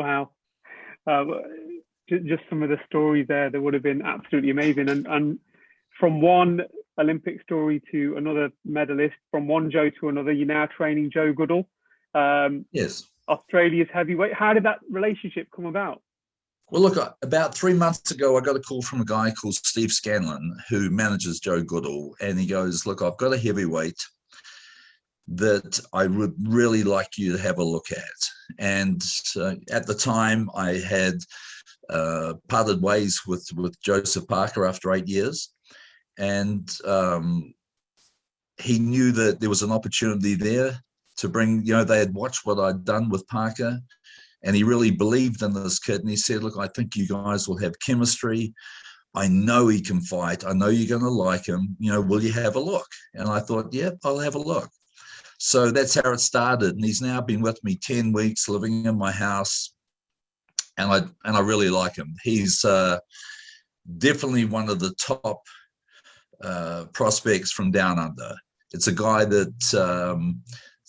Wow. Uh, just some of the stories there that would have been absolutely amazing. And from one Olympic story to another medalist, from one Joe to another, you're now training Joe Goodall, Yes. Australia's heavyweight. How did that relationship come about? Well, look, about 3 months ago, I got a call from a guy called Steve Scanlon, who manages Joe Goodall, and he goes, "Look, I've got a heavyweight that I would really like you to have a look at." And at the time, I had parted ways with Joseph Parker after 8 years, and he knew that there was an opportunity there to bring, they had watched what I'd done with Parker, and he really believed in this kid. And he said, "Look, I think you guys will have chemistry. I know he can fight. I know you're going to like him. Will you have a look?" And I thought, yeah, I'll have a look. So that's how it started. And he's now been with me 10 weeks, living in my house. And I really like him. He's definitely one of the top prospects from down under. It's a guy that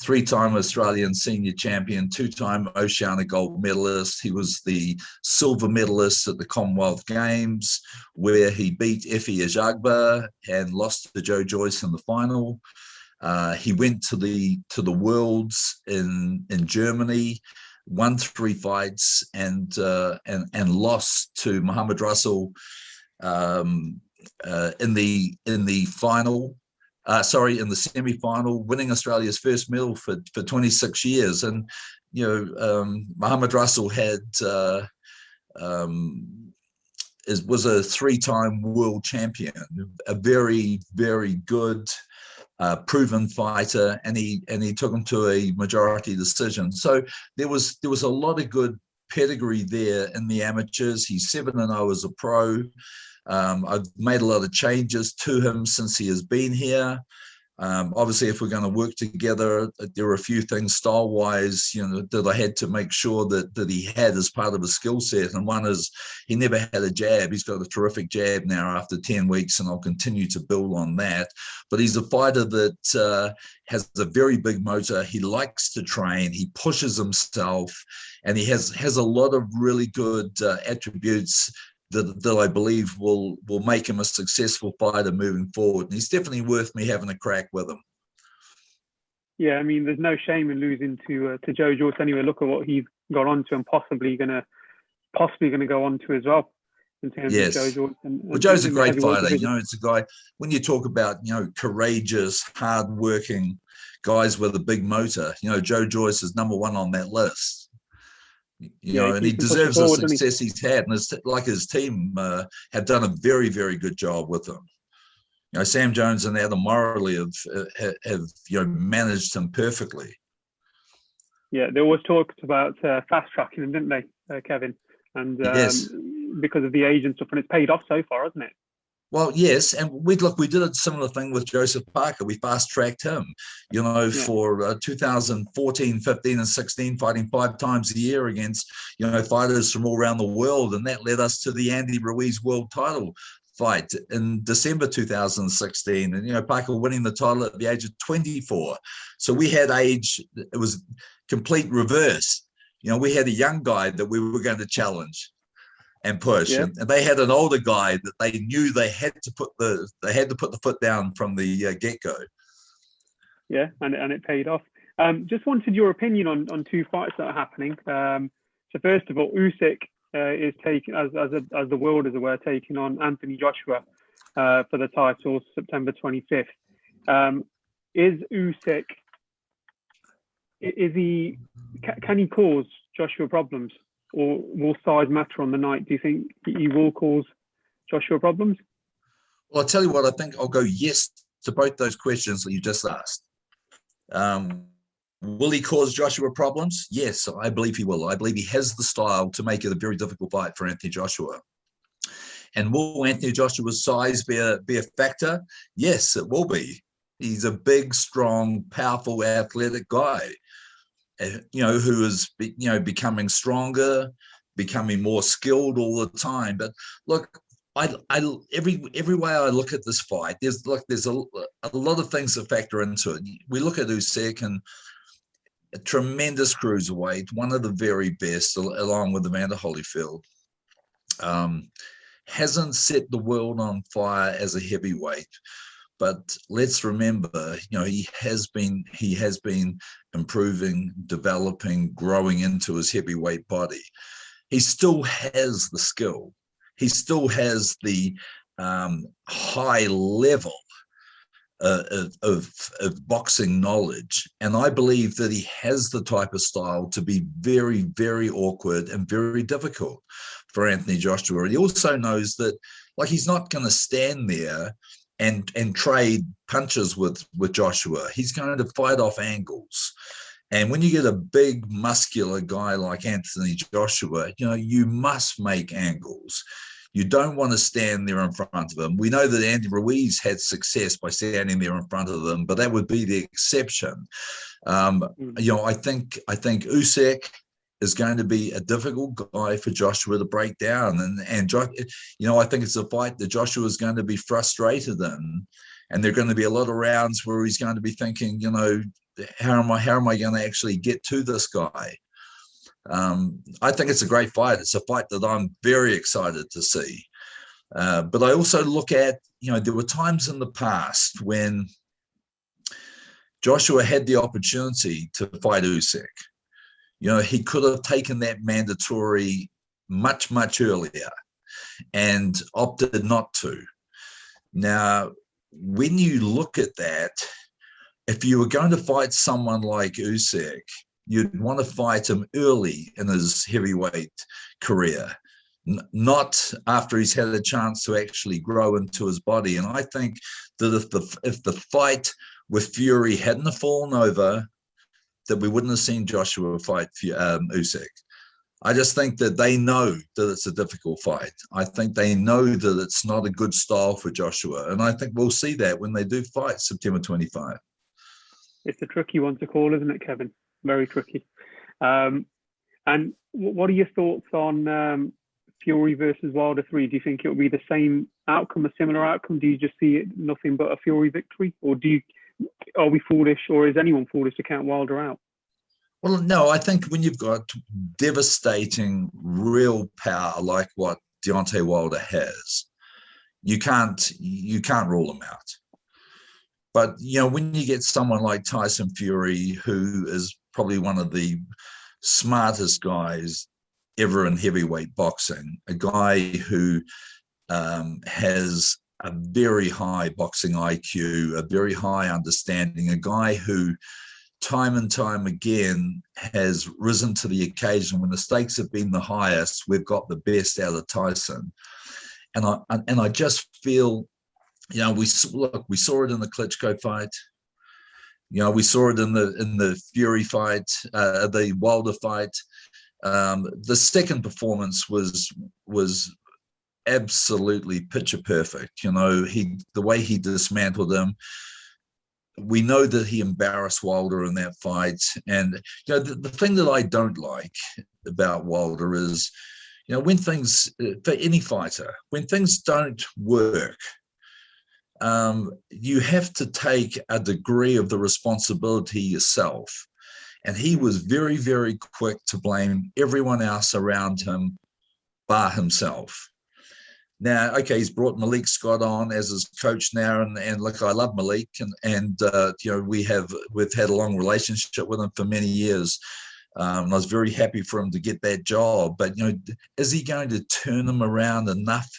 3-time Australian senior champion, 2-time Oceania gold medalist. He was the silver medalist at the Commonwealth Games, where he beat Efe Ajagba and lost to Joe Joyce in the final. He went to the Worlds in Germany, won 3 fights, and lost to Muhammad Russell in the final. In the semi-final, winning Australia's first medal for 26 years. And Muhammad Russell was a 3-time world champion, a very, very good, proven fighter, and he took him to a majority decision. So there was a lot of good pedigree there in the amateurs. He's 7-0 as a pro. I've made a lot of changes to him since he has been here. Obviously, if we're going to work together, there are a few things style-wise, that I had to make sure that he had as part of his skill set. And one is he never had a jab. He's got a terrific jab now after 10 weeks, and I'll continue to build on that. But he's a fighter that has a very big motor. He likes to train. He pushes himself, and he has a lot of really good attributes that I believe will make him a successful fighter moving forward. And he's definitely worth me having a crack with him. Yeah, I mean, there's no shame in losing to Joe Joyce anyway. Look at what he's got on to and possibly going to go on to as well in terms of Joe Joyce. Well, Joe's a great fighter. It's a guy, when you talk about, courageous, hardworking guys with a big motor, Joe Joyce is number 1 on that list. And he deserves the success he's had, and his team have done a very, very good job with him. Sam Jones and Adam Morley have managed him perfectly. Yeah, they always talked about fast tracking him, didn't they, Kevin? And yes, because of the age and stuff, and it's paid off so far, hasn't it? Well, yes, and we did a similar thing with Joseph Parker. We fast-tracked him, for 2014, 15, and 16, fighting 5 times a year against, fighters from all around the world, and that led us to the Andy Ruiz world title fight in December 2016, and Parker winning the title at the age of 24. So we had age; it was complete reverse. We had a young guy that we were going to challenge and push, and they had an older guy that they knew they had to put the foot down from the get-go. Yeah, and it paid off. Just wanted your opinion on 2 fights that are happening. So first of all, Usyk is taking, as the world is aware, taking on Anthony Joshua for the title September 25th. Is Usyk, can he cause Joshua problems? Or will size matter on the night? Do you think he will cause Joshua problems? Well, I'll tell you what, I think I'll go yes to both those questions that you just asked. Will he cause Joshua problems? Yes, I believe he will. I believe he has the style to make it a very difficult fight for Anthony Joshua. And will Anthony Joshua's size be a factor? Yes, it will be. He's a big, strong, powerful, athletic guy. Who is, becoming stronger, becoming more skilled all the time. But look, every way I look at this fight, there's a lot of things that factor into it. We look at Usyk, and a tremendous cruiserweight, one of the very best, along with Evander Holyfield. Hasn't set the world on fire as a heavyweight, but let's remember, he has been improving, developing, growing into his heavyweight body. He still has the skill. He still has the high level of boxing knowledge. And I believe that he has the type of style to be very, very awkward and very difficult for Anthony Joshua. He also knows that, he's not going to stand there and trade punches with Joshua. He's going to fight off angles. And when you get a big, muscular guy like Anthony Joshua, you must make angles. You don't want to stand there in front of him. We know that Andy Ruiz had success by standing there in front of them, but that would be the exception. I think Usyk is going to be a difficult guy for Joshua to break down, and I think it's a fight that Joshua is going to be frustrated in, and there are going to be a lot of rounds where he's going to be thinking, how am I going to actually get to this guy? I think it's a great fight. It's a fight that I'm very excited to see. But I also look at, there were times in the past when Joshua had the opportunity to fight Usyk. He could have taken that mandatory much, much earlier and opted not to. Now, when you look at that, if you were going to fight someone like Usyk, you'd want to fight him early in his heavyweight career, not after he's had a chance to actually grow into his body. And I think that if the fight with Fury hadn't have fallen over, that we wouldn't have seen Joshua fight Usyk. I just think that they know that it's a difficult fight. I think they know that it's not a good style for Joshua. And I think we'll see that when they do fight September 25. It's a tricky one to call, isn't it, Kevin? Very tricky. And what are your thoughts on Fury versus Wilder 3? Do you think it will be the same outcome, a similar outcome? Do you just see it nothing but a Fury victory? Or are we foolish, or is anyone foolish to count Wilder out? Well, no, I think when you've got devastating real power like what Deontay Wilder has, you can't rule him out. But, when you get someone like Tyson Fury, who is probably one of the smartest guys ever in heavyweight boxing, a guy who has a very high boxing IQ, a very high understanding, a guy who time and time again has risen to the occasion when the stakes have been the highest. We've got the best out of Tyson. And I just feel, we saw it in the Klitschko fight. We saw it in the Fury fight, the Wilder fight. The second performance was absolutely picture perfect. The way he dismantled him. We know that he embarrassed Wilder in that fight. And the thing that I don't like about Wilder is, when things, for any fighter, when things don't work, you have to take a degree of the responsibility yourself. And he was very, very quick to blame everyone else around him bar himself. Now, okay, he's brought Malik Scott on as his coach now, and look, I love Malik, and we've had a long relationship with him for many years. And I was very happy for him to get that job. But is he going to turn him around enough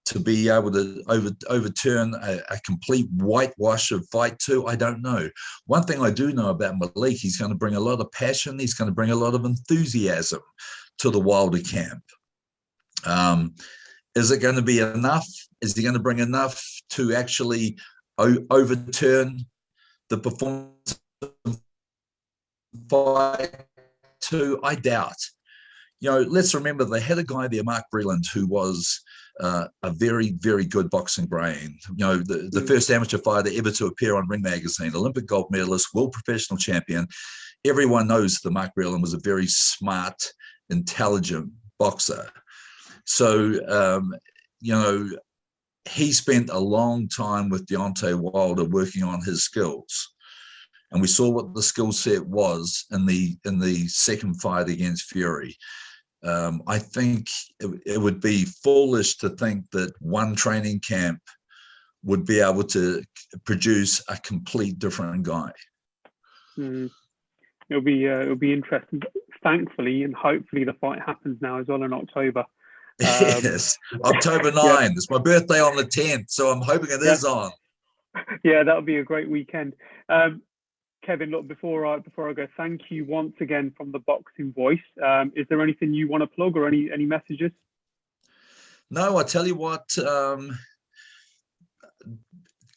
to be able to overturn a complete whitewash of fight 2? I don't know. One thing I do know about Malik, he's going to bring a lot of passion. He's going to bring a lot of enthusiasm to the Wilder camp. Is it going to be enough? Is he going to bring enough to actually overturn the performance of fight 2? I doubt. Let's remember they had a guy there, Mark Breland, who was a very, very good boxing brain. The first amateur fighter ever to appear on Ring Magazine, Olympic gold medalist, world professional champion. Everyone knows that Mark Breland was a very smart, intelligent boxer. So, he spent a long time with Deontay Wilder working on his skills. and we saw what the skill set was in the second fight against Fury. I think it would be foolish to think that one training camp would be able to produce a complete different guy. It'll be interesting. Thankfully and hopefully the fight happens now as well in October. Yes, October 9. Yeah. It's my birthday on the 10th, so I'm hoping it is on. Yeah, that'll be a great weekend. Kevin, look, before I go, thank you once again from the Boxing Voice. Is there anything you want to plug or any messages? No, I tell you what,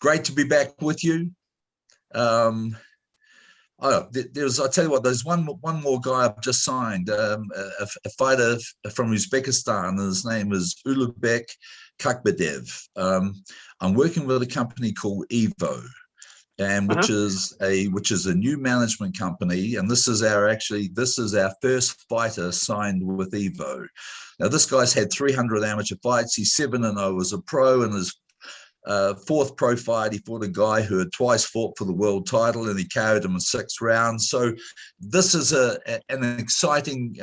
great to be back with you. There's one more guy I've just signed, a fighter from Uzbekistan, and his name is Usyk Kakbadev. I'm working with a company called Evo, and which is a new management company, and this is our first fighter signed with Evo. Now this guy's had 300 amateur fights. He's 7-0 as a pro, and his fourth pro fight, he fought a guy who had twice fought for the world title, and he KO'd him in 6 rounds. So this is an exciting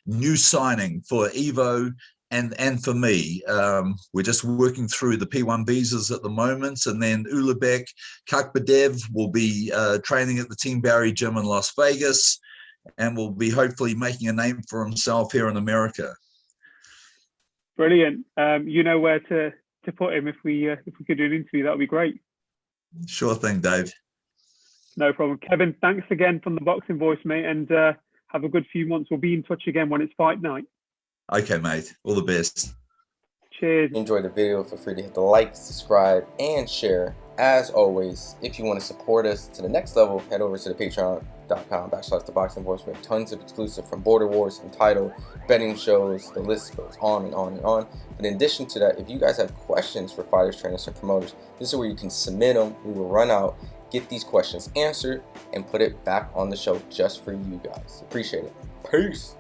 new signing for Evo and for me. We're just working through the P1 visas at the moment, and then Usyk Kakbadev will be training at the Team Barry gym in Las Vegas, and will be hopefully making a name for himself here in America. Brilliant. You know where to put him if we could do an interview. That would be great. Sure thing, Dave. No problem. Kevin, thanks again from the Boxing Voice, mate, and have a good few months. We'll be in touch again when it's fight night. Okay, mate. All the best. Cheers. Enjoy the video. Feel free to hit the like, subscribe, and share. As always, if you want to support us to the next level, head over to the patreon.com/ThaBoxingVoice. We have tons of exclusive from Border Wars, Entitled, betting shows. The list goes on and on and on. But in addition to that, if you guys have questions for fighters, trainers, and promoters, this is where you can submit them. We will run out, get these questions answered, and put it back on the show just for you guys. Appreciate it. Peace.